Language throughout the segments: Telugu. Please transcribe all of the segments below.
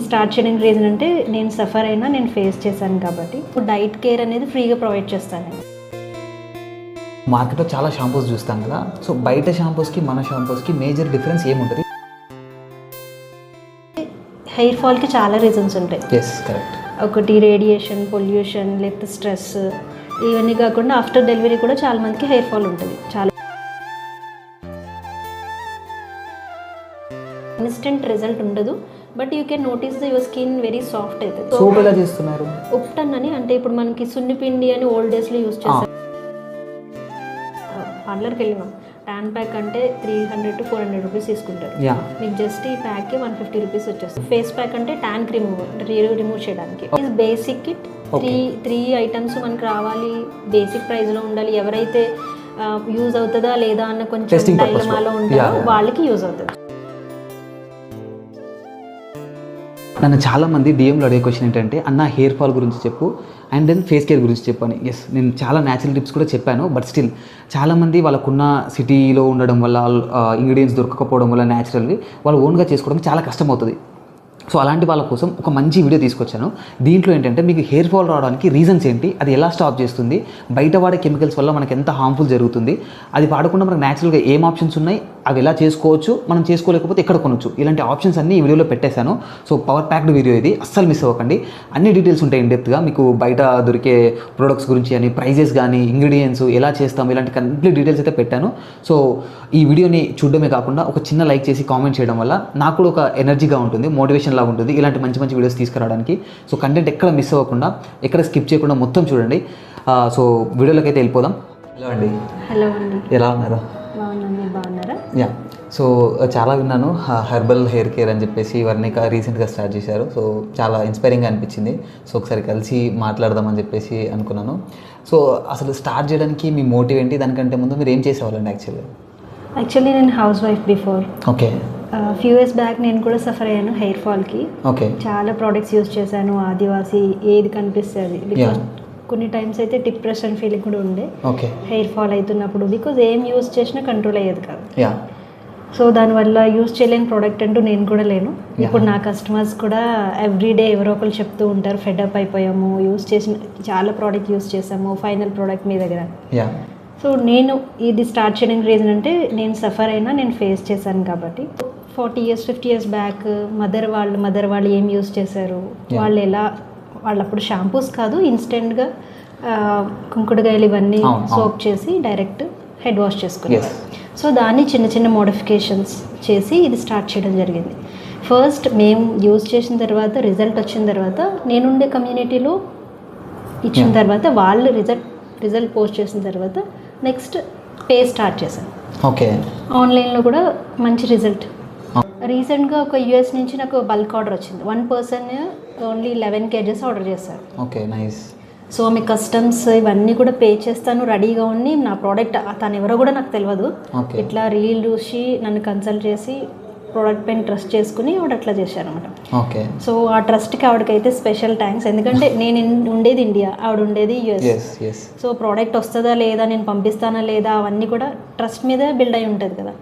స్టార్ట్ చేయడానికి రీజన్ అంటే నేను సఫర్ అయినా నేను ఫేస్ చేశాను కాబట్టి డైట్ కేర్ అనేది ఫ్రీగా ప్రొవైడ్ చేస్తాను. మార్కెట్లో చాలా షాంపూస్ చూస్తాం కదా, సో బయట షాంపూస్కి మన షాంపూస్కి మేజర్ డిఫరెన్స్ ఏముంటుంది? హెయిర్ ఫాల్కి చాలా రీజన్స్ ఉంటాయి. Yes, correct. ఒకటి రేడియేషన్, పొల్యూషన్, లేకపోతే స్ట్రెస్, ఇవన్నీ కాకుండా ఆఫ్టర్ డెలివరీ కూడా చాలా మందికి హెయిర్ ఫాల్ ఉంటుంది. చాలా ఇన్స్టెంట్ రిజల్ట్ ఉండదు, but you can notice your skin very soft అవుతుంది. సోప్ ఎలా చేస్తున్నారు? ఉప్టన్ అని, అంటే ఇప్పుడు మనకి సున్నిపిండి అని ఓల్డ్ డేస్లో యూజ్ చేస్తారు. పార్లర్కి వెళ్ళినాం, ట్యాన్ ప్యాక్ అంటే 300 to 400 రూపీస్ తీసుకుంటారు. మీకు జస్ట్ ఈ ప్యాక్కి 150 రూపీస్ వచ్చేస్తుంది. ఫేస్ ప్యాక్ అంటే ట్యాన్ క్రీమ్ రిమూవ్ చేయడానికి. బేసిక్ కిట్ త్రీ ఐటమ్స్ మనకు రావాలి, బేసిక్ ప్రైస్లో ఉండాలి. ఎవరైతే యూజ్ అవుతుందా లేదా అన్న కొంచెం డైలమాలో ఉంటారో వాళ్ళకి యూజ్ అవుతుంది. నన్ను చాలామంది డిఎంలో అడిగే క్వశ్చన్ ఏంటంటే, అన్న హెయిర్ ఫాల్ గురించి చెప్పు అండ్ దెన్ ఫేస్ కేర్ గురించి చెప్పని. ఎస్, నేను చాలా న్యాచురల్ టిప్స్ కూడా చెప్పాను, బట్ స్టిల్ చాలామంది వాళ్ళకున్న సిటీలో ఉండడం వల్ల, ఇంగ్రీడియంట్స్ దొరకకపోవడం వల్ల న్యాచురల్వి వాళ్ళు ఓన్గా చేసుకోవడం చాలా కష్టమవుతుంది. సో అలాంటి వాళ్ళ కోసం ఒక మంచి వీడియో తీసుకొచ్చాను. దీంట్లో ఏంటంటే మీకు హెయిర్ ఫాల్ రావడానికి రీజన్స్ ఏంటి, అది ఎలా స్టాప్ చేస్తుంది, బయట వాడే కెమికల్స్ వల్ల మనకు ఎంత హార్మ్ఫుల్ జరుగుతుంది, అది వాడకుండా మనకు న్యాచురల్గా ఏం ఆప్షన్స్ ఉన్నాయి, అవి ఎలా చేసుకోవచ్చు, మనం చేసుకోలేకపోతే ఎక్కడ కొనవచ్చు, ఇలాంటి ఆప్షన్స్ అన్నీ ఈ వీడియోలో పెట్టేశాను. సో పవర్ ప్యాక్డ్ వీడియో ఇది, అస్సలు మిస్ అవ్వకండి. అన్ని డీటెయిల్స్ ఉంటాయి ఇన్ డెప్త్గా. మీకు బయట దొరికే ప్రొడక్ట్స్ గురించి అని, ప్రైజెస్ కానీ, ఇంగ్రీడియంట్స్ ఎలా చేస్తాం, ఇలాంటి కంప్లీట్ డీటెయిల్స్ అయితే పెట్టాను. సో ఈ వీడియోని చూడడమే కాకుండా ఒక చిన్న లైక్ చేసి కామెంట్ చేయడం వల్ల నాకు కూడా ఒక ఎనర్జీగా ఉంటుంది, మోటివేషన్ లాగా ఉంటుంది ఇలాంటి మంచి మంచి వీడియోస్ తీసుకురావడానికి. సో కంటెంట్ ఎక్కడ మిస్ అవ్వకుండా, ఎక్కడ స్కిప్ చేయకుండా మొత్తం చూడండి. సో వీడియోలోకి అయితే వెళ్ళిపోదాం. హలో అండి. హలో అండి, ఎలా ఉన్నారు? బాగున్నారా? యా, సో చాలా విన్నాను హెర్బల్ హెయిర్ కేర్ అని చెప్పేసి వర్ణిక రీసెంట్గా స్టార్ట్ చేశారు. సో చాలా ఇన్స్పైరింగ్గా అనిపించింది. సో ఒకసారి కలిసి మాట్లాడదామని చెప్పేసి అనుకున్నాను. సో అసలు స్టార్ట్ చేయడానికి మీ మోటివ్ ఏంటి? దానికంటే ముందు మీరు ఏం చేసేవాళ్ళండి? యాక్చువల్లీ నేను house wife before. Okay. Few years back నేను కూడా సఫర్ అయ్యాను హెయిర్ ఫాల్కి. ఓకే. చాలా ప్రోడక్ట్స్ యూజ్ చేశాను, ఆదివాసి ఏది కనిపిస్తుంది. బికాస్ కొన్ని టైమ్స్ అయితే డిప్రెషన్ ఫీలింగ్ కూడా ఉండే హెయిర్ ఫాల్ అవుతున్నప్పుడు, బికాజ్ ఏం యూజ్ చేసినా కంట్రోల్ అయ్యేది కాదు. సో దానివల్ల యూజ్ చేయలేని ప్రోడక్ట్ అంటూ నేను కూడా లేను. ఇప్పుడు నా కస్టమర్స్ కూడా ఎవ్రీడే ఎవరో ఒకరు చెప్తూ ఉంటారు, ఫెడప్ అయిపోయాము, యూజ్ చేసిన చాలా ప్రోడక్ట్ యూజ్ చేసాము, ఫైనల్ ప్రోడక్ట్ మీ దగ్గర. సో నేను ఇది స్టార్ట్ చేయడానికి రీజన్ అంటే నేను సఫర్ అయినా నేను ఫేస్ చేశాను కాబట్టి. 40 years 50 years బ్యాక్ మదర్ వాళ్ళు ఏం యూజ్ చేశారు, వాళ్ళు ఎలా, వాళ్ళు అప్పుడు షాంపూస్ కాదు, ఇన్స్టెంట్గా కుంకుడుగాయలు ఇవన్నీ సోప్ చేసి డైరెక్ట్ హెడ్ వాష్ చేసుకునేవారు. సో దాన్ని చిన్న చిన్న మోడిఫికేషన్స్ చేసి ఇది స్టార్ట్ చేయడం జరిగింది. ఫస్ట్ మేము యూజ్ చేసిన తర్వాత, రిజల్ట్ వచ్చిన తర్వాత, నేనుండే కమ్యూనిటీలో ఇచ్చిన తర్వాత, వాళ్ళు రిజల్ట్ పోస్ట్ చేసిన తర్వాత నెక్స్ట్ పే స్టార్ట్ చేశాను. ఓకే. ఆన్లైన్లో కూడా మంచి రిజల్ట్. రీసెంట్గా ఒక యూఎస్ నుంచి నాకు బల్క్ ఆర్డర్ వచ్చింది. 1 person ఓన్లీ 11 kgs ఆర్డర్ చేశారు. Okay, nice. సో మీ కస్టమ్స్ ఇవన్నీ కూడా పే చేస్తాను రెడీగా ఉంది. నా ప్రోడక్ట్ తను ఎవరో కూడా నాకు తెలియదు. ఇట్లా రీల్ చూసి నన్ను కన్సల్ట్ చేసి ప్రోడక్ట్ పైన ట్రస్ట్ చేసుకుని ఆవిడ అట్లా చేశారనమాట. ఓకే. సో ఆ ట్రస్ట్కి ఆవిడకైతే స్పెషల్ థ్యాంక్స్. ఎందుకంటే నేను ఉండేది ఇండియా, ఆవిడ ఉండేది యుఎస్. సో ప్రోడక్ట్ వస్తుందా లేదా, నేను పంపిస్తానా లేదా, అవన్నీ కూడా ట్రస్ట్ మీద బిల్డ్ అయి ఉంటుంది కదా.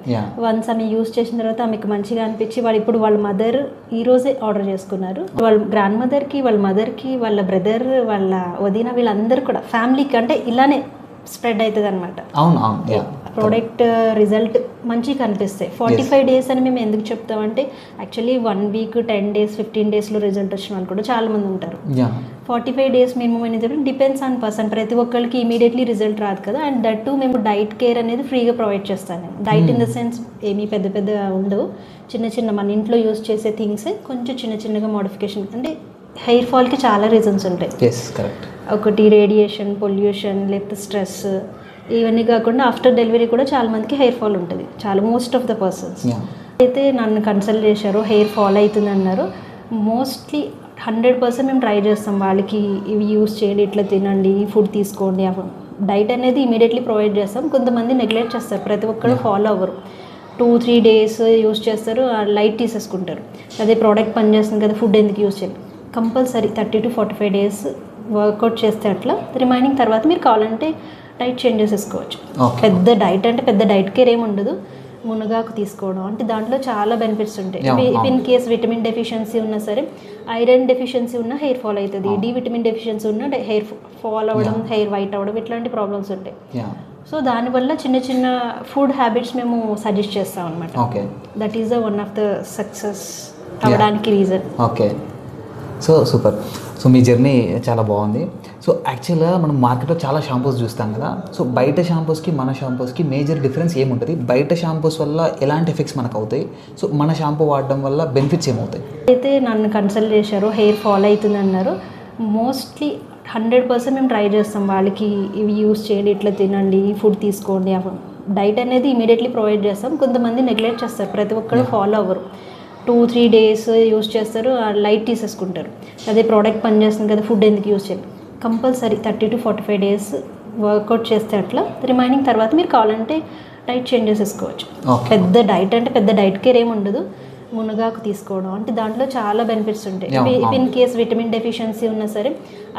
వన్స్ ఆమె యూజ్ చేసిన తర్వాత ఆమెకు మంచిగా అనిపించి, ఇప్పుడు వాళ్ళ మదర్ ఈరోజే ఆర్డర్ చేసుకున్నారు. వాళ్ళ గ్రాండ్ మదర్కి, వాళ్ళ మదర్కి, వాళ్ళ బ్రదర్, వాళ్ళ వదిన, వీళ్ళందరూ కూడా ఫ్యామిలీకి అంటే ఇలానే స్ప్రెడ్ అవుతుంది అనమాట. ప్రోడక్ట్ రిజల్ట్ మంచిగా కనిపిస్తాయి. 45 days అని మేము ఎందుకు చెప్తామంటే, యాక్చువల్లీ 1 week 10 days 15 daysలో రిజల్ట్ వచ్చిన వాళ్ళు కూడా చాలా మంది ఉంటారు. 45 days మినిమం అనేది డిపెండ్స్ ఆన్ పర్సన్. ప్రతి ఒక్కరికి ఇమీడియట్లీ రిజల్ట్ రాదు కదా. అండ్ దట్ టు మేము డైట్ కేర్ అనేది ఫ్రీగా ప్రొవైడ్ చేస్తాను. డైట్ ఇన్ ద సెన్స్ ఏమీ పెద్ద ఉండవు, చిన్న మన ఇంట్లో యూజ్ చేసే థింగ్స్ కొంచెం చిన్నగా మోడిఫికేషన్. అంటే హెయిర్ ఫాల్కి చాలా రీజన్స్ ఉంటాయి. ఒకటి రేడియేషన్, పొల్యూషన్, లేకపోతే స్ట్రెస్, ఇవన్నీ కాకుండా ఆఫ్టర్ డెలివరీ కూడా చాలా మందికి హెయిర్ ఫాల్ ఉంటుంది. మోస్ట్ ఆఫ్ ద పర్సన్స్ అయితే నన్ను కన్సల్ట్ చేశారు, హెయిర్ ఫాల్ అవుతుంది అన్నారు. మోస్ట్లీ 100% మేము ట్రై చేస్తాం వాళ్ళకి, ఇవి యూస్ చేయండి, ఇట్లా తినండి, ఈ ఫుడ్ తీసుకోండి. డైట్ అనేది ఇమీడియట్లీ ప్రొవైడ్ చేస్తాం. కొంతమంది నెగ్లెక్ట్ చేస్తారు, ప్రతి ఒక్కరు ఫాలో అవ్వరు. 2-3 days యూస్ చేస్తారు, లైట్ తీసేసుకుంటారు. అదే ప్రోడక్ట్ పనిచేస్తుంది కదా, ఫుడ్ ఎందుకు యూస్ చేయాలి. కంపల్సరీ 30 to 45 days వర్కౌట్ చేస్తే అట్లా, రిమైనింగ్ తర్వాత మీరు కావాలంటే డైట్ చేంజ్ చేసేసుకోవచ్చు. పెద్ద డైట్ కేర్ ఏమి ఉండదు. మునగాకు తీసుకోవడం అంటే దాంట్లో చాలా బెనిఫిట్స్ ఉంటాయి. ఇన్ కేస్ విటమిన్ డెఫిషియన్సీ ఉన్నా సరే, ఐరన్ డెఫిషియన్సీ ఉన్న హెయిర్ ఫాల్ అవుతుంది, డి విటమిన్ డెఫిషియన్సీ ఉన్న హెయిర్ ఫాల్ అవ్వడం, హెయిర్ వైట్ అవ్వడం, ఇట్లాంటి ప్రాబ్లమ్స్ ఉంటాయి. సో దానివల్ల చిన్న చిన్న ఫుడ్ హ్యాబిట్స్ మేము సజెస్ట్ చేస్తాం అనమాట. That is the one of the success అవ్వడానికి reason. Okay, so super. So మీ జర్నీ చాలా బాగుంది. సో యాక్చువల్గా మనం మార్కెట్లో చాలా షాంపూస్ చూస్తాం కదా. సో బయట షాంపూస్కి మన షాంపూస్కి మేజర్ డిఫరెన్స్ ఏముంటుంది? బయట షాంపూస్ వల్ల ఎలాంటి ఎఫెక్ట్స్ మనకు అవుతాయి? సో మన షాంపూ వాడడం వల్ల బెనిఫిట్స్ ఏమవుతాయి? అయితే నన్ను కన్సల్ట్ చేశారు, హెయిర్ ఫాల్ అవుతుంది అన్నారు. మోస్ట్లీ 100% మేము ట్రై చేస్తాం వాళ్ళకి, ఇవి యూస్ చేయండి, ఇట్లా తినండి, ఫుడ్ తీసుకోండి, డైట్ అనేది ఇమీడియట్లీ ప్రొవైడ్ చేస్తాం. కొంతమంది నెగ్లెక్ట్ చేస్తారు, ప్రతి ఒక్కరు ఫాలో అవ్వరు. 2-3 days యూస్ చేస్తారు, లైట్ తీసేసుకుంటారు. అదే ప్రోడక్ట్ పనిచేస్తుంది కదా, ఫుడ్ ఎందుకు యూస్ చేయాలి? కంపల్సరీ 30 to 45 days వర్కౌట్ చేస్తే అట్లా రిమైనింగ్ తర్వాత మీరు కావాలంటే డైట్ చేంజ్ చేసేసుకోవచ్చు. పెద్ద డైట్ అంటే పెద్ద డైట్ కేర్ ఏమి ఉండదు. మునగాకు తీసుకోవడం అంటే దాంట్లో చాలా బెనిఫిట్స్ ఉంటాయి. ఇన్ కేస్ విటమిన్ డెఫిషియన్సీ ఉన్నా సరే,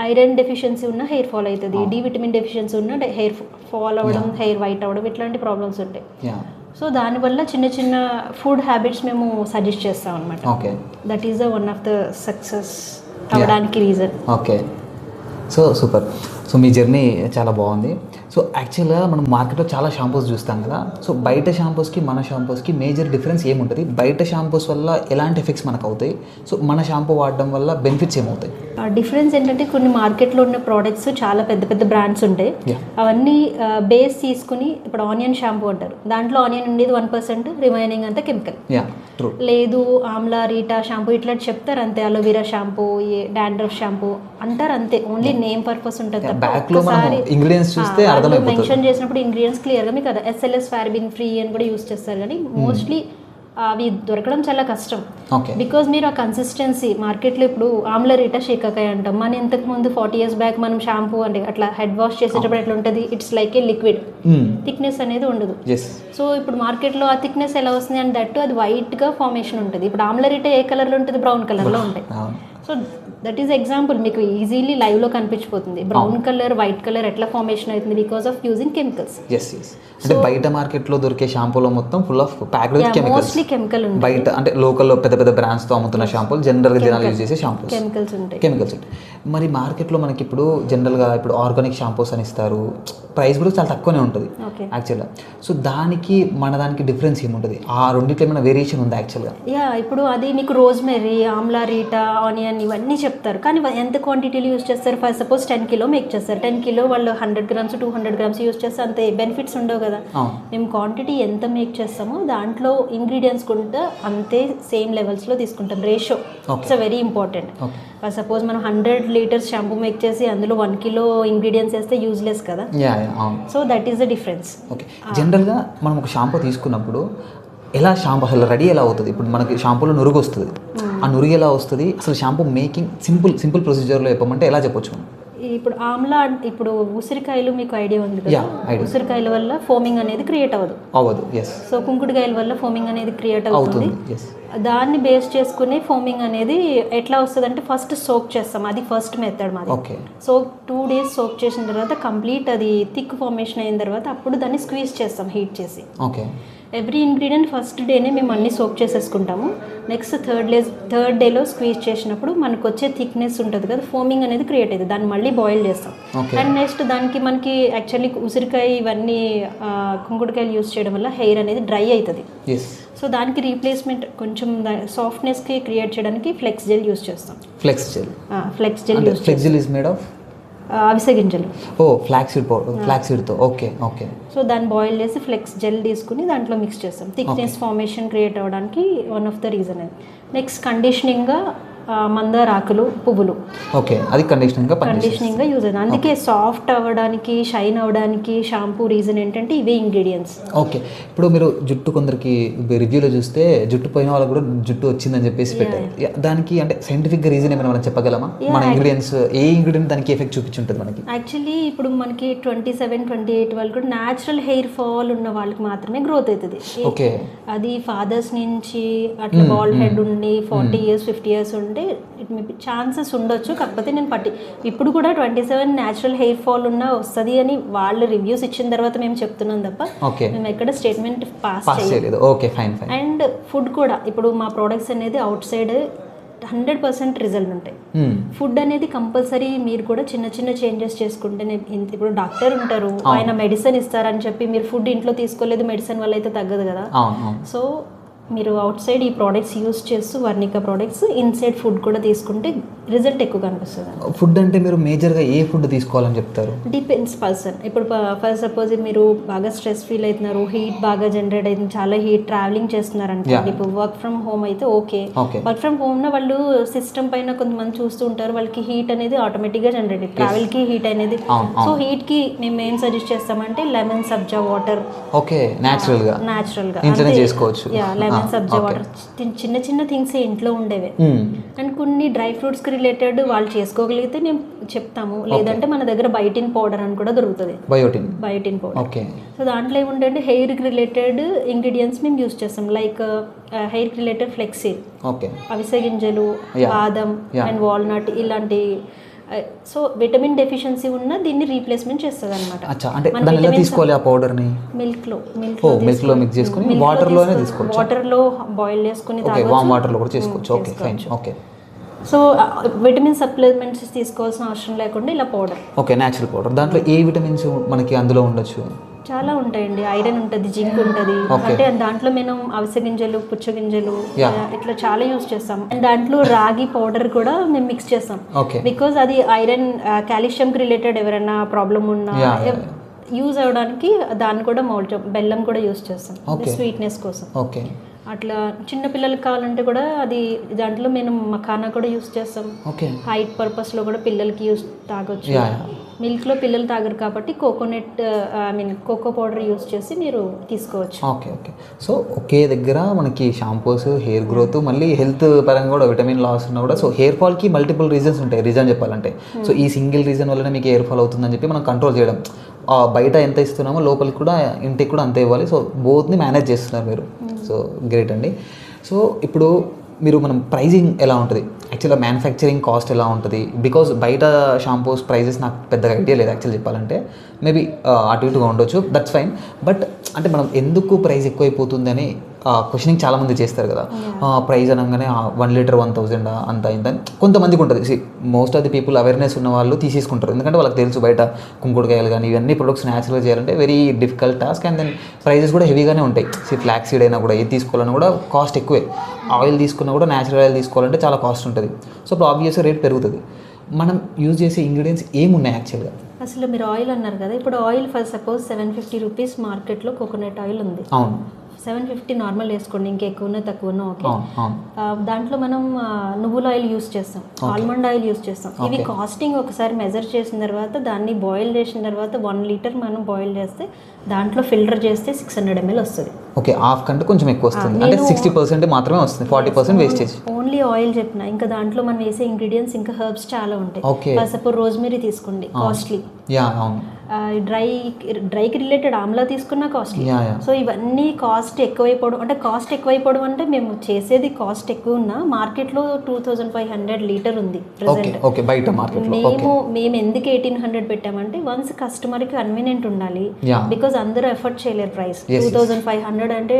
ఐరన్ డెఫిషియన్సీ ఉన్న హెయిర్ ఫాల్ అవుతుంది, డి విటమిన్ డెఫిషియన్సీ ఉన్న హెయిర్ ఫాల్ అవ్వడం, హెయిర్ వైట్ అవ్వడం, ఇట్లాంటి ప్రాబ్లమ్స్ ఉంటాయి. సో దానివల్ల చిన్న చిన్న ఫుడ్ హ్యాబిట్స్ మేము సజెస్ట్ చేస్తాం అనమాట. That is the one of the success అవ్వడానికి reason. Okay, so super. So మీ జర్నీ చాలా బాగుంది. సో యాక్చువల్గా మనం మార్కెట్లో చాలా షాంపూస్ చూస్తాం కదా. సో బయట షాంపూస్కి మన షాంపూస్కి మేజర్ డిఫరెన్స్ ఏముంటుంది? బయట షాంపూస్ వల్ల ఎలాంటి ఎఫెక్ట్స్ మనకు అవుతాయి? సో మన షాంపూ వాడడం వల్ల బెనిఫిట్స్ ఏమవుతాయి? డిఫరెన్స్ ఏంటంటే కొన్ని మార్కెట్లో ఉన్న ప్రోడక్ట్స్ చాలా పెద్ద పెద్ద బ్రాండ్స్ ఉంటాయి. అవన్నీ బేస్ తీసుకుని, ఇప్పుడు ఆనియన్ షాంపూ అంటారు, దాంట్లో ఆనియన్ ఉండేది 1%, రిమైనింగ్ అంతా కెమికల్. లేదు ఆమ్లా రీటా షాంపూ ఇట్లా చెప్తారు అంతే, అలోవెరా షాంపూ, డాండ్రఫ్ షాంపూ అంటారు అంతే, ఓన్లీ నేమ్ పర్పస్ ఉంటుంది. మెన్షన్ చేసినప్పుడు ఇంగ్రీడియంట్స్ క్లియర్గా మీకు కదా SLS ఫ్యారబిన్ ఫ్రీ అని కూడా యూస్ చేస్తారు, కానీ మోస్ట్లీ అవి దొరకడం చాలా కష్టం. బికాజ్ మీరు ఆ కన్సిస్టెన్సీ మార్కెట్లో ఇప్పుడు ఆమ్ల రీటా షేకాకాయ అంటాం, మన ఇంతకు ముందు 40 years బ్యాక్ మనం షాంపూ అంటే అట్లా హెడ్ వాష్ చేసేటప్పుడు ఎట్లా ఉంటుంది, it's like A liquid, thickness అనేది ఉండదు. సో ఇప్పుడు మార్కెట్లో ఆ థిక్నెస్ ఎలా వస్తుంది అంటే దట్టు అది వైట్గా ఫార్మేషన్ ఉంటుంది. ఇప్పుడు ఆమ్ల రీటా ఏ కలర్లో ఉంటుంది? బ్రౌన్ కలర్లో ఉంటాయి. సో దట్ ఈస్ ఎగ్జాంపుల్, మీకు ఈజీలీ లైవ్లో కనిపించిపోతుంది బ్రౌన్ కలర్, వైట్ కలర్ ఎట్లా ఫార్మేషన్ అవుతుంది, బికాస్ ఆఫ్ యూజింగ్ కెమికల్స్. అంటే బయట మార్కెట్లో దొరికే షాంపూలో మొత్తం full of packed chemicals, chemical ఉంటుంది. బయట అంటే లోకల్లో పెద్ద పెద్ద బ్రాండ్స్తో అమ్ముతున్న షాంపూలు, జనరల్గా జనాలు యూజ్ చేసే షాంపూస్ కెమికల్స్ ఉంటాయి. మరి మార్కెట్లో మనకి ఇప్పుడు జనరల్గా ఇప్పుడు ఆర్గానిక్ షాంపూస్ అని ఇస్తారు, ప్రైస్ కూడా చాలా తక్కువనే ఉంటుంది యాక్చువల్గా. సో దానికి మన దానికి డిఫరెన్స్ ఏముంటుంది? ఆ రెండింటిలో ఏమైనా వేరియేషన్ ఉంది యాక్చువల్గా? ఇప్పుడు అది మీకు రోజ్మెరీ, ఆమ్లా రీటా, ఆనియన్ ఇవన్నీ చెప్తారు, కానీ ఎంత క్వాంటిటీలో యూస్ చేస్తారు? ఫర్ సపోజ్ 10 kilo మేక్ చేస్తారు, 10 kilo వాళ్ళు 100 grams 200 grams యూస్ చేస్తే అంతే బెనిఫిట్స్ ఉండవు కదా. మేము క్వాంటిటీ ఎంత మేక్ చేస్తామో దాంట్లో ఇంగ్రీడియంట్స్ కూడా అంతే సేమ్ లెవెల్స్లో తీసుకుంటాం. Ratio it's very important. For suppose మనం 100 liters షాంపూ మేక్ చేసి అందులో 1 kilo ఇంగ్రీడియంట్స్ వేస్తే యూజ్లెస్ కదా. So that is the difference. జనరల్గా మనం ఒక షాంపూ తీసుకున్నప్పుడు ఎలా షాంపూ అసలు రెడీ ఎలా అవుతుంది? ఇప్పుడు మనకి షాంపూలో నురుగు వస్తుంది, ఆ నురుగు ఎలా వస్తుంది? అసలు షాంపూ మేకింగ్ సింపుల్ ప్రొసీజర్లో చెప్పమంటే ఎలా చెప్పొచ్చు? ఇప్పుడు ఆమ్లా, ఇప్పుడు ఉసిరికాయలు మీకు ఐడియా ఉంది కదా, ఉసిరికాయల వల్ల ఫోమింగ్ అనేది క్రియేట్ అవ్వదు. సో కుంకుడుకాయల వల్ల ఫోమింగ్ అనేది క్రియేట్ అవుతుంది. దాన్ని బేస్ చేసుకునే ఫోమింగ్ అనేది ఎట్లా వస్తుంది అంటే ఫస్ట్ సోక్ చేస్తాం, అది ఫస్ట్ మెథడ్ మాది. సో 2 days సోక్ చేసిన తర్వాత కంప్లీట్ అది థిక్ ఫార్మేషన్ అయిన తర్వాత అప్పుడు దాన్ని స్క్వీజ్ చేస్తాం హీట్ చేసి. ఎవ్రీ ఇంగ్రీడియంట్ ఫస్ట్ డేనే మేము అన్ని సోక్ చేసేసుకుంటాము. నెక్స్ట్ థర్డ్ డేలో స్క్వీజ్ చేసినప్పుడు మనకు వచ్చే థిక్నెస్ ఉంటుంది కదా, ఫోమింగ్ అనేది క్రియేట్ అవుతుంది, దాన్ని మళ్ళీ బాయిల్ చేస్తాం. అండ్ నెక్స్ట్ దానికి మనకి యాక్చువల్లీ ఉసిరికాయ ఇవన్నీ కుంకుడుకాయలు యూస్ చేయడం వల్ల హెయిర్ అనేది డ్రై అవుతుంది. సో దానికి రీప్లేస్మెంట్ కొంచెం సాఫ్ట్నెస్కి క్రియేట్ చేయడానికి ఫ్లెక్స్ జెల్ యూస్ చేస్తాం. Flax gel is made of అవిసె గింజలు. ఫ్లాక్సీడ్తో. ఓకే. సో దాన్ని బాయిల్ చేసి ఫ్లెక్స్ జెల్ తీసుకుని దాంట్లో మిక్స్ చేస్తాం. థిక్నెస్ ఫార్మేషన్ క్రియేట్ అవ్వడానికి వన్ ఆఫ్ ద రీజన్ అది. నెక్స్ట్ కండిషనింగ్గా మందార ఆకులు, పువ్వులు, అది కండిషనింగ్గా యూజ్ అవుతుంది. అందుకే సాఫ్ట్ అవ్వడానికి, షైన్ అవ్వడానికి షాంపూ రీజన్ ఏంటంటే ఇవే ఇంగ్రీడియంట్స్. ఇప్పుడు మీరు జుట్టు కొందరికి రివ్యూలో చూస్తే జుట్టు పోయిన వాళ్ళకి కూడా జుట్టు వచ్చిందని చెప్పేసి పెట్టారు. దానికి అంటే సైంటిఫిక్గా రీజన్ ఏమైనా మనం చెప్పగలమా? మన ఇంగ్రీడియంట్స్ ఏ ఇంగ్రీడియంట్ దానికి ఎఫెక్ట్ చూపించుంటుంది మనకి? యాక్చువల్లీ ఇప్పుడు మనకి 27-28 వాళ్ళు కూడా న్యాచురల్ హెయిర్ ఫాల్ ఉన్న వాళ్ళకి మాత్రమే గ్రోత్ అవుతుంది. అది ఫాదర్స్ నుంచి అట్లా బాల్ హెడ్ ఉండి 40 years 50 years ఉంటే అంటే ఇట్ మే ఛాన్సెస్ ఉండొచ్చు, కాకపోతే నేను ఇప్పుడు కూడా 27 న్యాచురల్ హెయిర్ ఫాల్ ఉన్నా వస్తుంది అని వాళ్ళు రివ్యూస్ ఇచ్చిన తర్వాత మేము చెప్తున్నాం తప్ప మేము ఎక్కడ స్టేట్మెంట్ పాస్ చేయలేదు. అండ్ ఫుడ్ కూడా ఇప్పుడు మా ప్రోడక్ట్స్ అనేది అవుట్ సైడ్ 100% రిజల్ట్ ఉంటాయి. ఫుడ్ అనేది కంపల్సరీ మీరు కూడా చిన్న చిన్న చేంజెస్ చేసుకుంటే, ఇప్పుడు డాక్టర్ ఉంటారు, ఆయన మెడిసిన్ ఇస్తారని చెప్పి మీరు ఫుడ్ ఇంట్లో తీసుకోలేదు, మెడిసిన్ వల్ల అయితే తగ్గదు కదా. సో మీరు అవుట్ సైడ్ ఈ ప్రోడక్ట్స్ యూస్ చేస్తూ వర్ణిక ప్రోడక్ట్స్ ఇన్సైడ్ ఫుడ్ కూడా తీసుకుంటే రిజల్ట్ ఎక్కువ కనిపిస్తుంది. ఫుడ్ అంటే మీరు మేజర్గా ఏ ఫుడ్ తీసుకోవాలని చెప్తారు? Depends person. ఇప్పుడు ఫర్ సపోజ్ మీరు బాగా స్ట్రెస్ ఫీల్ అవుతున్నారు, హీట్ బాగా జనరేట్ అవుతుంది, చాలా హీట్ ట్రావెలింగ్ చేస్తున్నారు అనుకోండి, ఇప్పుడు వర్క్ ఫ్రమ్ హోమ్ అయితే ఓకే. వర్క్ ఫ్రమ్ హోమ్లో వాళ్ళు సిస్టమ్ పైన కొంతమంది చూస్తూ ఉంటారు, వాళ్ళకి హీట్ అనేది ఆటోమేటిక్గా జనరేట్ అవుతుంది, ట్రావెల్కి హీట్ అనేది. సో హీట్కి మేము ఏం సజెస్ట్ చేస్తామంటే లెమన్ సబ్జా వాటర్, న్యాచురల్గా చేసుకోవచ్చు. లెమన్ సబ్జా వాటర్, చిన్న చిన్న థింగ్స్ ఇంట్లో ఉండేవే. అండ్ కొన్ని డ్రై ఫ్రూట్స్ కి రిలేటెడ్ వాళ్ళు చేసుకోగలిగితే మేము చెప్తాము, లేదంటే మన దగ్గర బయోటిన్ పౌడర్ అని కూడా దొరుకుతుంది. Biotin powder. సో దాంట్లో ఏముంటే హెయిర్ కి రిలేటెడ్ ఇంగ్రీడియంట్స్ మేము యూస్ చేస్తాం, లైక్ హెయిర్ కి రిలేటెడ్ ఫ్లెక్సీడ్, అవిసె గింజలు, బాదం అండ్ వాల్నట్ ఇలాంటి. సో విటమిన్ డెఫిషియన్సీ ఉన్న దీన్ని రీప్లేస్మెంట్ చేస్తుంది అనమాట. మిల్క్లో మిక్స్ చేసుకుని వాటర్లో బాయిల్ చేసుకుని తాగొచ్చు. సో విటమిన్ సప్లిమెంట్స్ తీసుకోవాల్సిన అవసరం లేకుండా ఇలా పౌడర్. Natural powder. దాంట్లో ఏ విటమిన్స్ మనకి అందులో ఉండొచ్చు? చాలా ఉంటాయండి. ఐరన్ ఉంటుంది, జింక్ ఉంటుంది. అంటే దాంట్లో మేము అవిసె గింజలు, పుచ్చగింజలు ఇట్లా చాలా యూస్ చేస్తాం. అండ్ దాంట్లో రాగి పౌడర్ కూడా మేము మిక్స్ చేస్తాం, బికాజ్ అది ఐరన్ కాల్షియం కి రిలేటెడ్ ఎవరైనా ప్రాబ్లం ఉన్నా యూజ్ అవ్వడానికి దాన్ని కూడా బెల్లం కూడా యూస్ చేస్తాం స్వీట్నెస్ కోసం. అట్లా చిన్న పిల్లలకి కావాలంటే కూడా అది దాంట్లో మేము మఖానా కూడా యూస్ చేస్తాం. హైట్ పర్పస్లో కూడా పిల్లలకి తాగొచ్చు. మిల్క్లో పిల్లలు తాగరు కాబట్టి కోకో పౌడర్ యూస్ చేసి మీరు తీసుకోవచ్చు. సో ఒకే దగ్గర మనకి షాంపూస్, హెయిర్ గ్రోత్, మళ్ళీ హెల్త్ పరంగా కూడా విటమిన్ లాస్ ఉన్నా కూడా, సో హెయిర్ ఫాల్కి మల్టిపుల్ రీజన్స్ ఉంటాయి. రీజన్ చెప్పాలంటే సో ఈ సింగిల్ రీజన్ వల్లనే మీకు హెయిర్ ఫాల్ అవుతుందని చెప్పి మనం కంట్రోల్ చేయడం, బయట ఎంత ఇస్తున్నామో లోపలికి కూడా ఇంటికి కూడా అంతే ఇవ్వాలి. సో బోత్ని మేనేజ్ చేస్తున్నారు మీరు. సో గ్రేట్ అండి. సో ఇప్పుడు మనం ప్రైజింగ్ ఎలా ఉంటుంది, యాక్చువల్గా మ్యానుఫ్యాక్చరింగ్ కాస్ట్ ఎలా ఉంటుంది? బికాజ్ బయట షాంపూస్ ప్రైజెస్ నాకు పెద్దగా ఐడియా లేదు యాక్చువల్ చెప్పాలంటే. మేబీ అటు ఇటుగా ఉండొచ్చు, దట్స్ ఫైన్. బట్ అంటే మనం ఎందుకు ప్రైస్ ఎక్కువైపోతుందని క్వశ్చనింగ్ చాలామంది చేస్తారు కదా. ప్రైస్ అనగానే 1 లీటర్ 1000 అంత ఇంత కొంతమందికి ఉంటుంది. Most of the people awareness ఉన్న వాళ్ళు తీసేసుకుంటారు, ఎందుకంటే వాళ్ళకి తెలుసు బయట కుంకుడుకాయలు కానీ ఇవన్నీ ప్రొడక్ట్స్ న్యాచురల్గా చేయాలంటే very difficult task. And then prices కూడా హెవీగానే ఉంటాయి. ఫ్లాక్స్ సీడ్ అయినా కూడా ఏది తీసుకోవాలన్నా కూడా కాస్ట్ ఎక్కువే. ఆయిల్ తీసుకున్నా కూడా న్యాచురల్ ఆయిల్ తీసుకోవాలంటే చాలా కాస్ట్ ఉంటుంది. సో ఇప్పుడు ఆబ్వియస్గా రేట్ పెరుగుతుంది. మనం యూజ్ చేసే ఇంగ్రీడియంట్స్ ఏమున్నాయి యాక్చువల్గా? అసలు మీరు ఆయిల్ అన్నారు కదా, ఇప్పుడు ఆయిల్ ఫర్ సపోజ్ 750 రూపీస్ మార్కెట్లో కోకోనట్ ఆయిల్ ఉంది. అవును, 750 నార్మల్ వేసుకోండి, ఇంకా ఎక్కువనే తక్కువనో ఓకే. దాంట్లో మనం నువ్వుల ఆయిల్ యూస్ చేస్తాం, ఆల్మండ్ ఆయిల్ యూస్ చేస్తాం. ఇవి కాస్టింగ్ ఒకసారి మెజర్ చేసిన తర్వాత దాన్ని బాయిల్ చేసిన తర్వాత 1 లీటర్ మనం బాయిల్ చేస్తే దాంట్లో ఫిల్టర్ చేస్తే 600 ml వస్తుంది. ఓకే, హాఫ్ కంటే కొంచెం ఎక్కువ వస్తుంది, అంటే 60% మాత్రమే వస్తుంది, 40% వేస్టేజ్. ఓన్లీ ఆయిల్ చెప్పిన, ఇంకా దాంట్లో మనం వేసే ఇంగ్రీడియంట్స్ ఇంకా హెర్బ్స్ చాలా ఉంటాయి. ఫర్ సపోజ్ రోజ్మెరీ తీసుకోండి, కాస్ట్లీ. డ్రైకి రిలేటెడ్ ఆమ్లా తీసుకున్నా కాస్ట్లీ. సో ఇవన్నీ కాస్ట్ ఎక్కువైపోవడం అంటే మేము చేసేది కాస్ట్ ఎక్కువ ఉన్నా మార్కెట్లో 2500 లీటర్ ఉంది ప్రెసెంట్. మేము ఎందుకు 1800 పెట్టామంటే వన్స్ కస్టమర్కి కన్వీనియంట్ ఉండాలి, బికాజ్ అందరూ ఎఫర్ట్ చేయలేరు. ప్రైస్ 2500 అంటే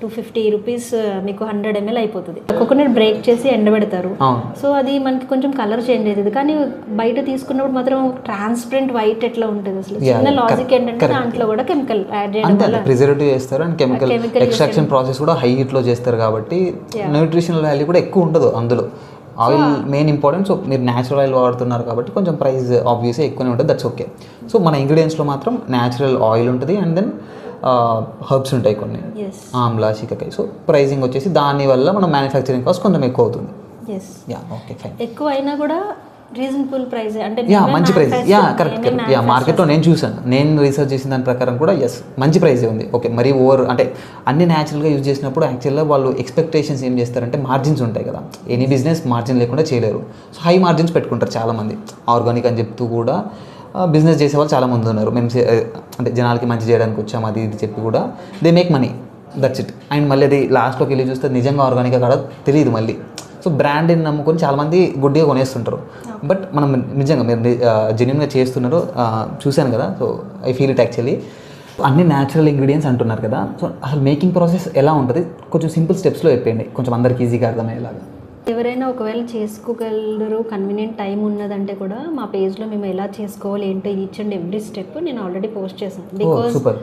250 రూపీస్ మీకు 100 ml అయిపోతుంది. కోకోనట్ బ్రేక్ చేసి ఎండబెడతారు, సో అది మనకి కొంచెం కలర్ చేంజ్ అవుతుంది. కానీ బయట తీసుకున్నప్పుడు మాత్రం ట్రాన్స్పరెంట్ వైట్ ఎట్లా ఉంటుంది అసలు. చిన్న లాజిక్ ఏంటంటే దాంట్లో కూడా కెమికల్ యాడ్ చేయడం వల్ల ప్రిజర్వేటివ్ చేస్తారు అండ్ కెమికల్ ఎక్స్ట్రాక్షన్ ప్రాసెస్ కూడా హై హీట్ లో చేస్తారు కాబట్టి న్యూట్రిషనల్ వాల్యూ కూడా ఎక్కువ ఉండదు అందులో. Oil main important. సో మీరు న్యాచురల్ ఆయిల్ వాడుతున్నారు కాబట్టి కొంచెం ప్రైస్ ఆబ్వియస్గా ఎక్కువనే ఉంటుంది, దట్స్ ఓకే. సో మన ఇంగ్రీడియంట్స్లో మాత్రం న్యాచురల్ ఆయిల్ ఉంటుంది అండ్ దెన్ హర్బ్స్ ఉంటాయి కొన్ని, ఆమ్లా, శికాకాయ. సో ప్రైజింగ్ వచ్చేసి దానివల్ల మనం మ్యానుఫ్యాక్చరింగ్ కాస్ట్ కొంచెం ఎక్కువ అవుతుంది. ఎక్కువ అయినా కూడా రీజనబుల్ ప్రైస్, అంటే మంచి ప్రైస్. కరెక్ట్. మార్కెట్లో నేను చూసాను, నేను రీసెర్చ్ చేసిన దాని ప్రకారం కూడా మంచి ప్రైజే ఉంది. ఓకే, మరీ ఓవర్ అంటే అన్ని న్యాచురల్గా యూజ్ చేసినప్పుడు యాక్చువల్గా వాళ్ళు ఎక్స్పెక్టేషన్స్ ఏం చేస్తారంటే మార్జిన్స్ ఉంటాయి కదా, ఎనీ బిజినెస్ మార్జిన్ లేకుండా చేయలేరు. సో హై మార్జిన్స్ పెట్టుకుంటారు చాలామంది. ఆర్గానిక్ అని చెప్తూ కూడా బిజినెస్ చేసే వాళ్ళు చాలామంది ఉన్నారు. మేము అంటే జనాలకి మంచి చేయడానికి వచ్చాము అది ఇది చెప్పి కూడా they make money, that's it. And మళ్ళీ అది లాస్ట్లోకి వెళ్ళి చూస్తే నిజంగా ఆర్గానిక్ కాడ తెలియదు మళ్ళీ. సో బ్రాండ్ని నమ్ముకొని చాలామంది గుడ్డిగా కొనేస్తుంటారు. బట్ మనం నిజంగా మీరు జెన్యున్గా చేస్తున్నారు, చూశాను కదా. So I feel it actually. అన్ని న్యాచురల్ ఇంగ్రీడియంట్స్ అంటున్నారు కదా. సో అసలు మేకింగ్ ప్రాసెస్ ఎలా ఉంటుంది, కొంచెం సింపుల్ స్టెప్స్లో చెప్పండి, కొంచెం అందరికి ఈజీగా అర్థమయ్యేలాగా. ఎవరైనా ఒకవేళ చేసుకోగలరు, కన్వీనియంట్ టైం ఉన్నదంటే కూడా మా పేజ్లో మేము ఎలా చేసుకోవాలి ఏంటో ఈచ్ అండ్ ఎవ్రీ స్టెప్ నేను ఆల్రెడీ పోస్ట్ చేశాను. బికాజ్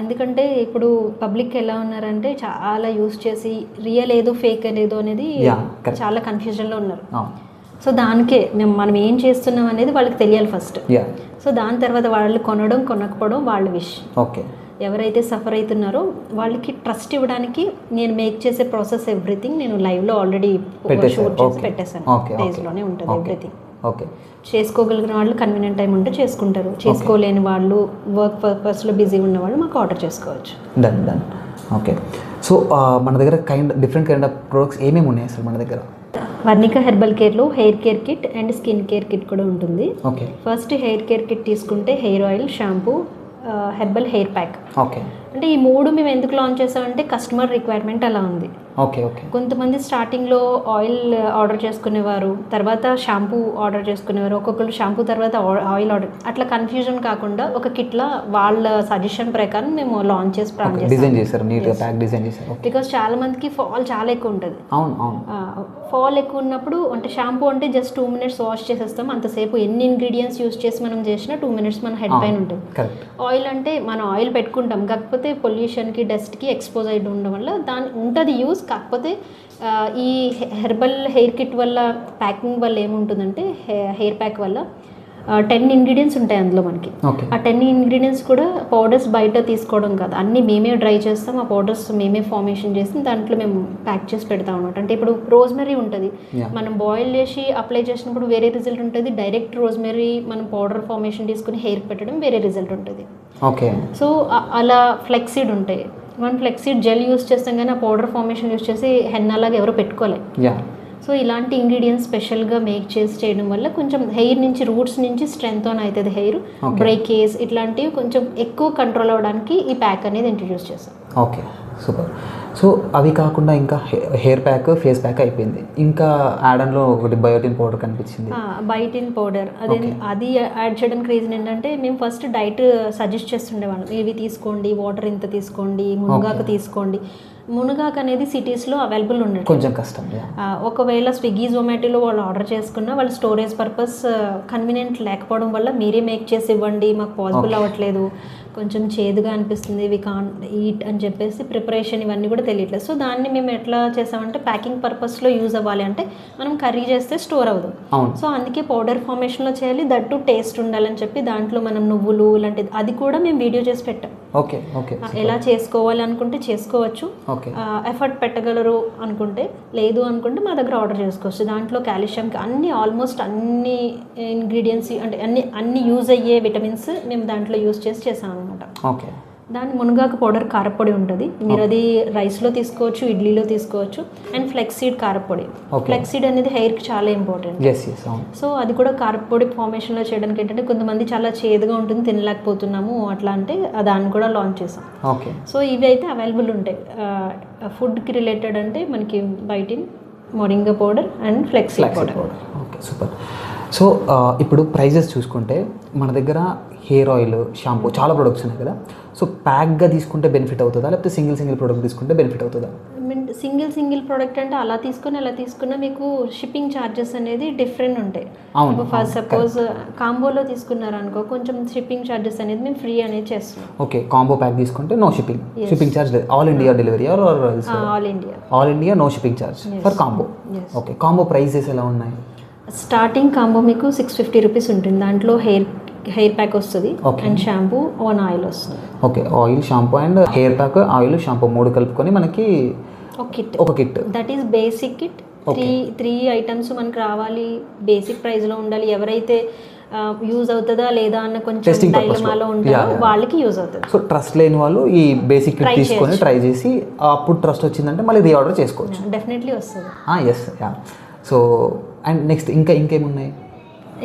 ఎందుకంటే ఇప్పుడు పబ్లిక్ ఎలా ఉన్నారంటే చాలా యూస్ చేసి రియల్ ఏదో ఫేక్ ఏదో అనేది చాలా కన్ఫ్యూజన్లో ఉన్నారు. సో దానికే మనం ఏం చేస్తున్నాం అనేది వాళ్ళకి తెలియాలి ఫస్ట్. సో దాని తర్వాత వాళ్ళు కొనడం కొనకపోవడం వాళ్ళ విష్. ఓకే, ఎవరైతే సఫర్ అవుతున్నారో వాళ్ళకి ట్రస్ట్ ఇవ్వడానికి నేను మేక్ చేసే ప్రాసెస్ ఎవ్రీథింగ్ నేను లైవ్లో ఆల్రెడీ షూట్ చేసి పెట్టేశాను. పేజ్లోనే ఉంటుంది ఎవ్రీథింగ్. ఓకే, చేసుకోగలిగిన వాళ్ళు కన్వీనియంట్ టైం ఉంటే చేసుకుంటారు, చేసుకోలేని వాళ్ళు వర్క్ పర్పస్లో బిజీ ఉన్న వాళ్ళు మాకు ఆర్డర్ చేసుకోవచ్చు. Done done. ఓకే, సో మన దగ్గర డిఫరెంట్ కైండ్ ఆఫ్ ప్రొడక్ట్స్ ఏమేమి ఉన్నాయి అసలు మన దగ్గర? వర్ణిక హెర్బల్ కేర్లో hair care kit and skin care kit కూడా ఉంటుంది. Okay, first hair care kit తీసుకుంటే hair oil, shampoo, herbal hair pack. Okay, అంటే ఈ మూడు మేము ఎందుకు లాంచ్ చేసామంటే కస్టమర్ రిక్వైర్మెంట్ అలా ఉంది. Okay okay. కొంతమంది స్టార్టింగ్లో ఆయిల్ ఆర్డర్ చేసుకునేవారు, తర్వాత షాంపూ ఆర్డర్ చేసుకునేవారు, ఒక్కొక్కరు షాంపూ తర్వాత ఆయిల్ ఆర్డర్, అట్లా కన్ఫ్యూజన్ కాకుండా ఒక కిట్లా వాళ్ళ సజెషన్ ప్రకారం మేము లాంచ్ చేసి ప్లాన్ డిజైన్ చేశారు, నీట్గా ప్యాక్ డిజైన్ చేశారు. బికాస్ చాలా మందికి ఫాల్ చాలా ఎక్కువ ఉంటుంది. అవును అవును. ఫాల్ ఎక్కువ ఉన్నప్పుడు అంటే షాంపూ అంటే జస్ట్ 2 minutes వాష్ చేసేస్తాం, అంతసేపు ఎన్ని ఇంగ్రీడియంట్స్ యూస్ చేసి మనం చేసినా 2 minutes మన హెడ్ పైన ఉంటుంది. ఆయిల్ అంటే మనం ఆయిల్ పెట్టుకుంటాం, కాకపోతే పొల్యూషన్కి డస్ట్కి ఎక్స్పోజ్ అయి ఉండడం వల్ల దాని ఉంటుంది యూస్. కాకపోతే ఈ హెర్బల్ హెయిర్ కిట్ వల్ల ప్యాకింగ్ వల్ల ఏముంటుందంటే హెయిర్ ప్యాక్ వల్ల 10 ఇంగ్రీడియంట్స్ ఉంటాయి అందులో మనకి. ఆ 10 ఇంగ్రీడియంట్స్ కూడా పౌడర్స్ బయట తీసుకోవడం కాదు, అన్నీ మేమే డ్రై చేస్తాం, ఆ పౌడర్స్ మేమే ఫార్మేషన్ చేసి దాంట్లో మేము ప్యాక్ చేసి పెడతాం అనమాట. అంటే ఇప్పుడు రోజ్మెరీ ఉంటుంది, మనం బాయిల్ చేసి అప్లై చేసినప్పుడు వేరే రిజల్ట్ ఉంటుంది, డైరెక్ట్ రోజ్మెరీ మనం పౌడర్ ఫార్మేషన్ తీసుకుని హెయిర్ పెట్టడం వేరే రిజల్ట్ ఉంటుంది. ఓకే, సో అలా ఫ్లెక్సీడ్ ఉంటాయి. మనం ఫ్లెక్సీడ్ జెల్ యూస్ చేస్తాం కానీ ఆ పౌడర్ ఫార్మేషన్ యూస్ చేసి హెన్నాలాగా ఎవరు పెట్టుకోలేదు. సో ఇలాంటి ఇంగ్రీడియంట్స్ స్పెషల్గా మేక్ చేసి చేయడం వల్ల కొంచెం హెయిర్ నుంచి రూట్స్ నుంచి స్ట్రెంగ్త్ ఆన్ అవుతుంది, హెయిర్ బ్రేకేజ్ ఇట్లాంటివి కొంచెం ఎక్కువ కంట్రోల్ అవ్వడానికి ఈ ప్యాక్ అనేది ఇంట్రడ్యూస్ చేస్తాం. Okay, super. సో అవి కాకుండా ఇంకా హెయిర్ ప్యాక్, ఫేస్ ప్యాక్ అయిపోయింది, ఇంకా యాడన్లో ఒకటి బయోటిన్ పౌడర్ కనిపించింది. బయోటిన్ పౌడర్ అది యాడ్ చేయడానికి రీజన్ ఏంటంటే మేము ఫస్ట్ డైట్ సజెస్ట్ చేస్తుండేవాళ్ళం, ఇవి తీసుకోండి, వాటర్ ఇంత తీసుకోండి, మునగాకు తీసుకోండి. మునగాకు అనేది సిటీస్లో అవైలబుల్ ఉండదు, కొంచెం కష్టం. ఒకవేళ స్విగ్గీ జొమాటోలో వాళ్ళు ఆర్డర్ చేసుకున్నా వాళ్ళు స్టోరేజ్ పర్పస్ కన్వీనియంట్ లేకపోవడం వల్ల మీరే మేక్ చేసి ఇవ్వండి, మాకు పాసిబుల్ అవ్వట్లేదు, కొంచెం చేదుగా అనిపిస్తుంది, ఇవి కాన్ ఈట్ అని చెప్పేసి ప్రిపరేషన్ ఇవన్నీ కూడా తెలియట్లేదు. సో దాన్ని మేము ఎట్లా చేసామంటే ప్యాకింగ్ పర్పస్లో యూజ్ అవ్వాలి అంటే మనం కర్రీ చేస్తే స్టోర్ అవ్వదు. సో అందుకే పౌడర్ ఫార్మేషన్లో చేయాలి, దట్టు టేస్ట్ ఉండాలని చెప్పి దాంట్లో మనం నువ్వులు ఇలాంటిది అది కూడా మేము వీడియో చేసి పెట్టాం. Okay okay. ఎలా చేసుకోవాలి అనుకుంటే చేసుకోవచ్చు, ఎఫర్ట్ పెట్టగలరు అనుకుంటే, లేదు అనుకుంటే మా దగ్గర ఆర్డర్ చేసుకోవచ్చు. దాంట్లో కాల్షియంకి అన్ని ఆల్మోస్ట్ అన్ని ఇంగ్రీడియంట్స్ అంటే అన్ని యూజ్ అయ్యే విటమిన్స్ మేము దాంట్లో యూజ్ చేసి చేసాం అనమాట. ఓకే. దాని మునగాకు పౌడర్ కారపొడి ఉంటుంది, మీరు అది రైస్లో తీసుకోవచ్చు, ఇడ్లీలో తీసుకోవచ్చు. అండ్ ఫ్లెక్సీడ్ కారపొడి, ఫ్లెక్సీడ్ అనేది హెయిర్కి చాలా ఇంపార్టెంట్. సో అది కూడా కారపొడి ఫార్మేషన్లో చేయడానికి ఏంటంటే కొంతమంది చాలా చేదుగా ఉంటుంది తినలేకపోతున్నాము అట్లా అంటే దాన్ని కూడా లాంచ్ చేసాం. ఓకే. సో ఇవి అయితే అవైలబుల్ ఉంటాయి. ఫుడ్కి రిలేటెడ్ అంటే మనకి biotin, moringa powder and flaxseed powder. Okay, super. So ఇప్పుడు ప్రైజెస్ చూసుకుంటే మన దగ్గర హెయిర్ ఆయిల్, షాంపూ చాలా ప్రొడక్ట్స్ ఉన్నాయి కదా. సో ప్యాక్గా తీసుకుంటే బెనిఫిట్ అవుతుందా, లేకపోతే సింగిల్ ప్రోడక్ట్ తీసుకుంటే బెనిఫిట్ అవుతుందా? సింగిల్ ప్రోడక్ట్ అంటే అలా తీసుకున్నా మీకు షిప్పింగ్ ఛార్జెస్ అనేది డిఫరెంట్ ఉంటాయి. ఫస్ట్ సపోజ్ కాంబోలో తీసుకున్నారనుకో కొంచెం షిప్పింగ్ ఛార్జెస్ అనేది మేము ఫ్రీ అనేది చేస్తున్నాం. ఓకే, కాంబో ప్యాక్ తీసుకుంటే నో షిప్పింగ్ ఛార్జ్ లేదు. All India delivery all India no shipping charge for combo. Okay, combo prices ఎలా ఉన్నాయి? స్టార్టింగ్ కాంబో మీకు 650 రూపీస్ ఉంటుంది. దాంట్లో హెయిర్ ప్యాక్ వస్తుంది అండ్ షాంపూ, వన్ ఆయిల్ వస్తుంది. Okay, oil, shampoo and hair pack, oil, shampoo 3 కలుపుకొని మనకి ఒక kit. That is basic kit. 3 items మనకు రావాలి, బేసిక్ ప్రైస్లో ఉండాలి. ఎవరైతే యూజ్ అవుతుందా లేదా అన్న కొంచెం డైలమాలో ఉంటారో వాళ్ళకి యూజ్ అవుతుంది. సో ట్రస్ట్ లేని వాళ్ళు ఈ బేసిక్ కిట్ తీసుకొని ట్రై చేసి అప్పుడు ట్రస్ట్ వచ్చిందంటే మళ్ళీ రీఆర్డర్ చేసుకోవచ్చు. డెఫినెట్లీ వస్తుంది. ఎస్. సో అండ్ నెక్స్ట్ ఇంకేమున్నాయి?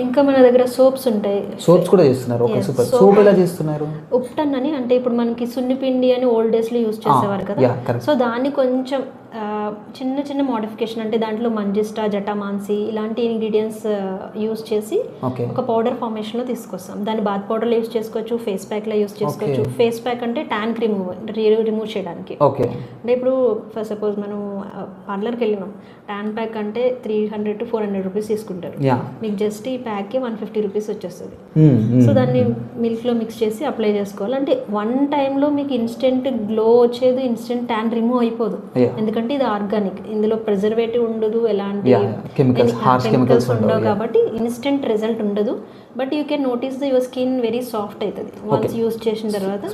ఇంకా మన దగ్గర సోప్స్ ఉంటాయి. సోప్స్ కూడా చేస్తున్నారు. Okay, super. సోప్ ఎలా చేస్తున్నారు? ఉప్టన్ అని, అంటే ఇప్పుడు మనకి సున్నిపిండి అని ఓల్డ్ డేస్ లో యూజ్ చేసేవారు కదా, సో దాన్ని కొంచెం చిన్న చిన్న మోడిఫికేషన్ అంటే దాంట్లో మంజిస్టా, జటామాన్సి ఇలాంటి ఇంగ్రీడియంట్స్ యూస్ చేసి ఒక పౌడర్ ఫార్మేషన్లో తీసుకొస్తాం. దాన్ని బాత్ పౌడర్లో యూస్ చేసుకోవచ్చు, ఫేస్ ప్యాక్లో యూస్ చేసుకోవచ్చు. ఫేస్ ప్యాక్ అంటే ట్యాన్ రిమూవ్ చేయడానికి. అంటే ఇప్పుడు ఫర్ సపోజ్ మనం పార్లర్కి వెళ్ళినాం, ట్యాన్ ప్యాక్ అంటే 300 to 400 రూపీస్ తీసుకుంటారు. మీకు జస్ట్ ఈ ప్యాక్కి 150 రూపీస్ వచ్చేస్తుంది. సో దాన్ని మిల్క్లో మిక్స్ చేసి అప్లై చేసుకోవాలి. అంటే వన్ టైంలో మీకు ఇన్స్టెంట్ గ్లో వచ్చేది, ఇన్స్టెంట్ ట్యాన్ రిమూవ్ అయిపోదు. ఎందుకంటే ఇది ఆర్గానిక్, ఇందులో ప్రిజర్వేటివ్ ఉండదు, ఎలాంటి కెమికల్స్ ఉండవు కాబట్టి ఇన్స్టెంట్ రిజల్ట్ ఉండదు. But you can notice your skin very soft అవుతుంది వన్స్ యూస్ చేసిన తర్వాత.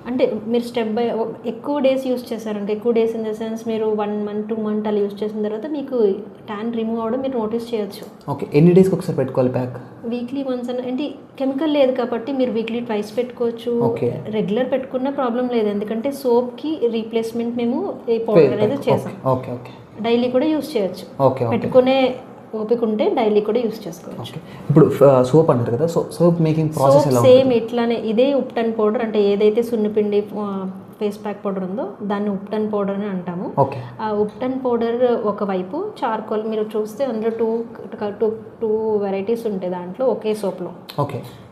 అంటే మీరు స్టెప్ బై ఎక్కువ డేస్ యూస్ చేశారంటే, ఎక్కువ డేస్ ఇన్ ద సెన్స్ మీరు 1 month 2 month అలా యూస్ చేసిన తర్వాత మీకు ట్యాన్ రిమూవ్ అవ్వడం మీరు నోటీస్ చేయొచ్చు. ఓకే, ఎన్ని డేస్కి ఒకసారి పెట్టుకోవాలి ప్యాక్? వీక్లీ వన్స్ అంటే కెమికల్ లేదు కాబట్టి మీరు వీక్లీ ట్వైస్ పెట్టుకోవచ్చు. రెగ్యులర్ పెట్టుకున్న ప్రాబ్లం లేదు, ఎందుకంటే సోప్కి రీప్లేస్మెంట్ మేము ఈ పౌడర్ అనేది చేసాం. డైలీ కూడా యూస్ చేయొచ్చు, పెట్టుకునే ఓపిక ఉంటే డైలీ కూడా యూస్ చేసుకోవచ్చు. ఇప్పుడు సోప్ అంటారు కదా, సోప్ మేకింగ్ ప్రాసెస్ ఎలా? సేమ్ ఇట్లానే, ఇదే ఉప్టన్ పౌడర్ అంటే ఏదైతే సున్నిపిండి ఫేస్ ప్యాక్ పౌడర్ ఉందో దాన్ని ఉప్టన్ పౌడర్ అని అంటాము. ఆ ఉప్టన్ పౌడర్ ఒకవైపు, చార్కోల్ మీరు చూస్తే అందులో టూ వెరైటీస్ ఉంటాయి దాంట్లో ఒకే సోప్లో.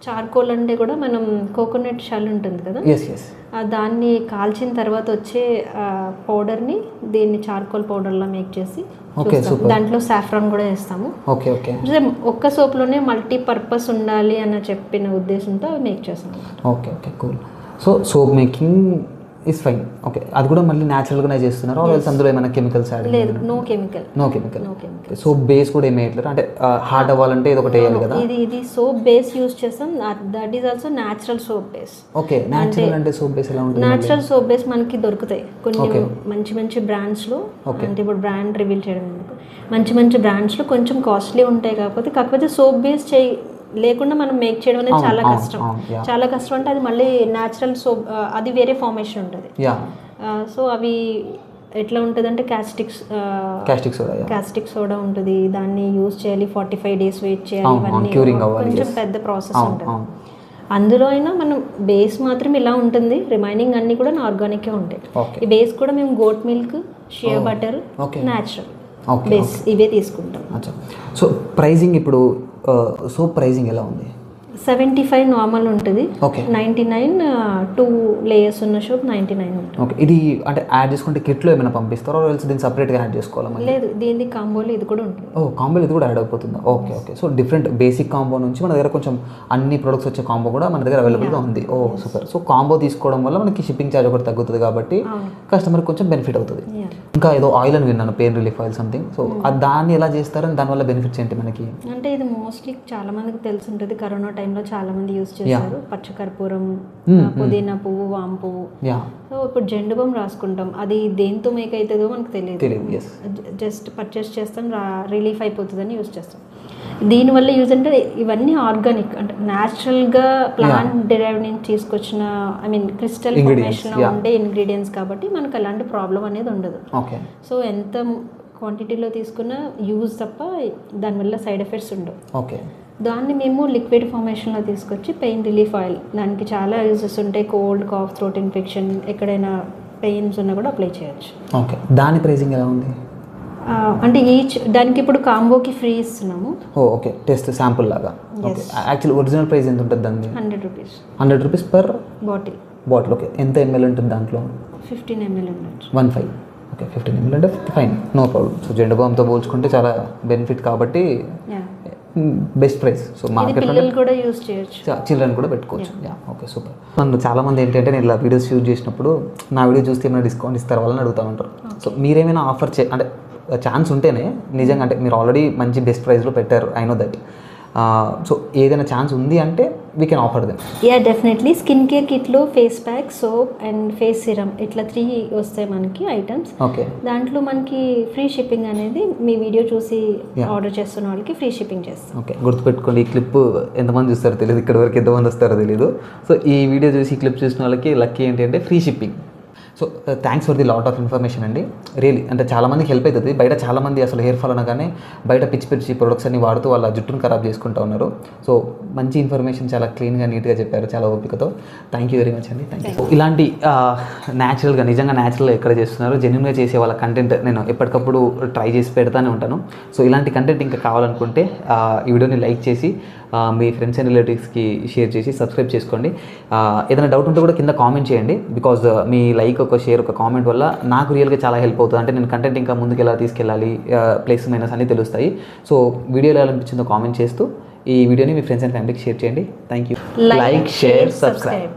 చార్కోల్ అంటే కూడా మనం కోకోనట్ షెల్ ఉంటుంది కదా, దాన్ని కాల్చిన తర్వాత వచ్చే పౌడర్ని దీన్ని చార్కోల్ పౌడర్లా మేక్ చేసి దాంట్లో సాఫ్రాన్ కూడా వేస్తాము. ఒక్క సోప్లోనే మల్టీపర్పస్ ఉండాలి అని చెప్పిన ఉద్దేశంతో మేక్ చేస్తాము. So soap making is fine. Okay, అది కూడా మళ్ళీ న్యాచురల్గానే చేస్తున్నారు, అందులో ఏమైనా కెమికల్స్ యాడ్? లేదు, నో కెమికల్. సోప్ బేస్ కూడా ఏమి వేయట్లేదు, అంటే హార్డ్ అవ్వాలంటే ఇది ఒకటి వేయాలి కదా? ఇది సోప్ బేస్ యూస్ చేస్తాం, that is also natural soap base. Okay, natural అంటే సోప్ బేస్ ఎలా ఉంటుంది? న్యాచురల్ సోప్ బేస్ మనకి దొరుకుతాయి కొన్ని మంచి బ్రాండ్స్లో. అంటే ఇప్పుడు బ్రాండ్ రివీల్ చేయడం ఎందుకు, మంచి బ్రాండ్స్లో కొంచెం కాస్ట్లీ ఉంటాయి. కాకపోతే సోప్ బేస్ లేకుండా మనం మేక్ చేయడం అనేది చాలా కష్టం. చాలా కష్టం అంటే అది మళ్ళీ న్యాచురల్ సోప్, అది వేరే ఫార్మేషన్ ఉంటుంది. సో అవి ఎట్లా ఉంటుంది అంటే క్యాస్టిక్ సోడా ఉంటుంది, దాన్ని యూజ్ చేయాలి, 45 days వెయిట్ చేయాలి, ఇవన్నీ కొంచెం పెద్ద ప్రాసెస్ ఉంటుంది. అందులో అయినా మనం బేస్ మాత్రం ఇలా ఉంటుంది, రిమైనింగ్ అన్నీ కూడా ఆర్గానికే ఉంటాయి. ఈ బేస్ కూడా మేము goat milk, shea butter, natural base ఇవే తీసుకుంటాం. సో ప్రైజింగ్ ఇప్పుడు సోప్ ప్రైజింగ్ ఎలా ఉంది? 75 నార్మల్ ఉంటుంది, 99 2 layers ఉన్న సోప్ 99 ఉంటుంది. ఓకే, ఇది అంటే యాడ్ చేసుకుంటే కిట్లో ఏమైనా పంపిస్తారో దీన్ని సపరేట్గా యాడ్ చేసుకోవాలి? లేదు, దీని కాంబోలో ఇది కూడా ఉంటుంది. కాంబోలో ఇది కూడా యాడ్ అయిపోతుందా? Okay. So different basic combo నుంచి మన దగ్గర కొంచెం అన్ని ప్రొడక్ట్స్ వచ్చే కాంబో కూడా మన దగ్గర అవైలబుల్గా ఉంది. సూపర్. సో కాంబో తీసుకోవడం వల్ల మనకి షిప్పింగ్ ఛార్జ్ ఒకటి తగ్గుతుంది కాబట్టి కస్టమర్కి కొంచెం బెనిఫిట్ అవుతుంది. ఇంకా ఏదో ఆయిల్ అని విన్నాను, pain relief oil something. So దాన్ని ఎలా చేస్తారని, దానివల్ల బెనిఫిట్స్ ఏంటి మనకి? అంటే ఇది మోస్ట్లీ చాలా మందికి తెలిసి ఉంటుంది, కరోనా టైంలో చాలా మంది యూజ్ చేస్తారు. పచ్చకర్పూరం, పుదీనా పువ్వు, వాము పువ్వు. సో ఇప్పుడు జెండుబామ్ రాసుకుంటాం, అది దేంతో మేక్ అవుతుందో మనకు తెలియదు, జస్ట్ పర్చేస్ చేస్తాం, రిలీఫ్ అయిపోతుందని యూజ్ చేస్తాం. దీనివల్ల యూజ్ అంటే ఇవన్నీ ఆర్గానిక్, అంటే న్యాచురల్గా ప్లాంట్ డిరైవ్ నుంచి తీసుకొచ్చిన, ఐ మీన్ క్రిస్టల్ ఫార్మేషన్లో ఉండే ఇంగ్రీడియంట్స్ కాబట్టి మనకు అలాంటి ప్రాబ్లం అనేది ఉండదు. సో ఎంత క్వాంటిటీలో తీసుకున్న యూజ్ తప్ప దానివల్ల సైడ్ ఎఫెక్ట్స్ ఉండవు. దాన్ని మేము లిక్విడ్ ఫార్మేషన్లో తీసుకొచ్చి పెయిన్ రిలీఫ్ ఆయిల్, దానికి చాలా యూజెస్ ఉంటాయి. కోల్డ్, కాఫ్, థ్రోట్ ఇన్ఫెక్షన్, ఎక్కడైనా పెయిన్స్ ఉన్నా కూడా అప్లై చేయొచ్చు. దాని ప్రైసింగ్ ఎలా ఉంది? అంటే దానికి ఇప్పుడు కాంబోకి ఫ్రీ ఇస్తున్నాము. ఓకే, టెస్ట్ శాంపుల్ లాగా. యాక్చువల్ ఒరిజినల్ ప్రైస్ ఎంత ఉంటుంది దాన్ని? 100 rupees. 100 rupees per bottle. Okay, ఎంత ml ఉంటుంది దాంట్లో? 15 ml ఉంటుంది. 15. ఓకే, 15 ml అంటే ఫైన్, నో ప్రాబ్లం. సో జెండుబామ్తో పోల్చుకుంటే చాలా బెనిఫిట్ కాబట్టి బెస్ట్ ప్రైస్. సో మార్కెట్లో కూడా యూజ్ చేయొచ్చు, చిల్డ్రన్ కూడా పెట్టుకోవచ్చు. Okay, super. నన్ను చాలామంది ఏంటంటే నేను ఇలా వీడియోస్ యూజ్ చేసినప్పుడు నా వీడియో చూస్తే ఏమైనా డిస్కౌంట్ ఇస్తారు వాళ్ళని అడుగుతూ ఉంటారు. సో మీరేమైనా ఆఫర్ అంటే ఛాన్స్ ఉంటేనే నిజంగా, అంటే మీరు ఆల్రెడీ మంచి బెస్ట్ ప్రైస్లో పెట్టారు, ఐ నో దట్. సో ఏదైనా ఛాన్స్ ఉంది అంటే we can offer them. Definitely. Skin care కిట్లో face pack, soap and face serum ఇట్లా 3 వస్తాయి మనకి ఐటమ్స్. దాంట్లో మనకి ఫ్రీ షిప్పింగ్ అనేది మీ వీడియో చూసి ఆర్డర్ చేస్తున్న వాళ్ళకి ఫ్రీ షిప్పింగ్ చేస్తాం. ఓకే, గుర్తుపెట్టుకోండి. ఈ క్లిప్ ఎంతమంది చూస్తారో తెలియదు, ఇక్కడ వరకు ఎంతమంది వస్తారో తెలియదు. సో ఈ వీడియో చూసి ఈ క్లిప్ చూసిన వాళ్ళకి లక్కీ ఏంటంటే free shipping. So thanks for the lot of information అండి. రియలీ అంటే చాలామందికి హెల్ప్ అవుతుంది. బయట చాలామంది అసలు హెయిర్ ఫాల్ అనగానే బయట పిచ్చి పిచ్చి ప్రొడక్ట్స్ అన్ని వాడుతూ వాళ్ళ జుట్టును ఖరాబ్ చేసుకుంటూ ఉన్నారు. సో మంచి ఇన్ఫర్మేషన్ చాలా క్లీన్గా నీట్గా చెప్పారు, చాలా ఓపికతో. థ్యాంక్ యూ వెరీ మచ్ అండి. Thank you. ఇలాంటి న్యాచురల్గా నిజంగా న్యాచురల్గా ఎక్కడ చేస్తున్నారు, జెన్యున్గా చేసే వాళ్ళ కంటెంట్ నేను ఎప్పటికప్పుడు ట్రై చేసి పెడతానే ఉంటాను. సో ఇలాంటి కంటెంట్ ఇంకా కావాలనుకుంటే ఈ వీడియోని లైక్ చేసి మీ ఫ్రెండ్స్ అండ్ రిలేటివ్స్కి షేర్ చేసి సబ్స్క్రైబ్ చేసుకోండి. ఏదైనా డౌట్ ఉంటే కూడా కింద కామెంట్ చేయండి. బికాజ్ మీ లైక్, ఒక షేర్, ఒక కామెంట్ వల్ల నాకు రియల్గా చాలా హెల్ప్ అవుతుంది. అంటే నేను కంటెంట్ ఇంకా ముందుకు ఎలా తీసుకెళ్ళాలి, ప్లస్ మైనస్ అన్నీ తెలుస్తాయి. సో వీడియోలో ఎలా అనిపించిందో కామెంట్ చేస్తూ ఈ వీడియోని మీ ఫ్రెండ్స్ అండ్ ఫ్యామిలీకి షేర్ చేయండి. Thank you. Like, share, subscribe.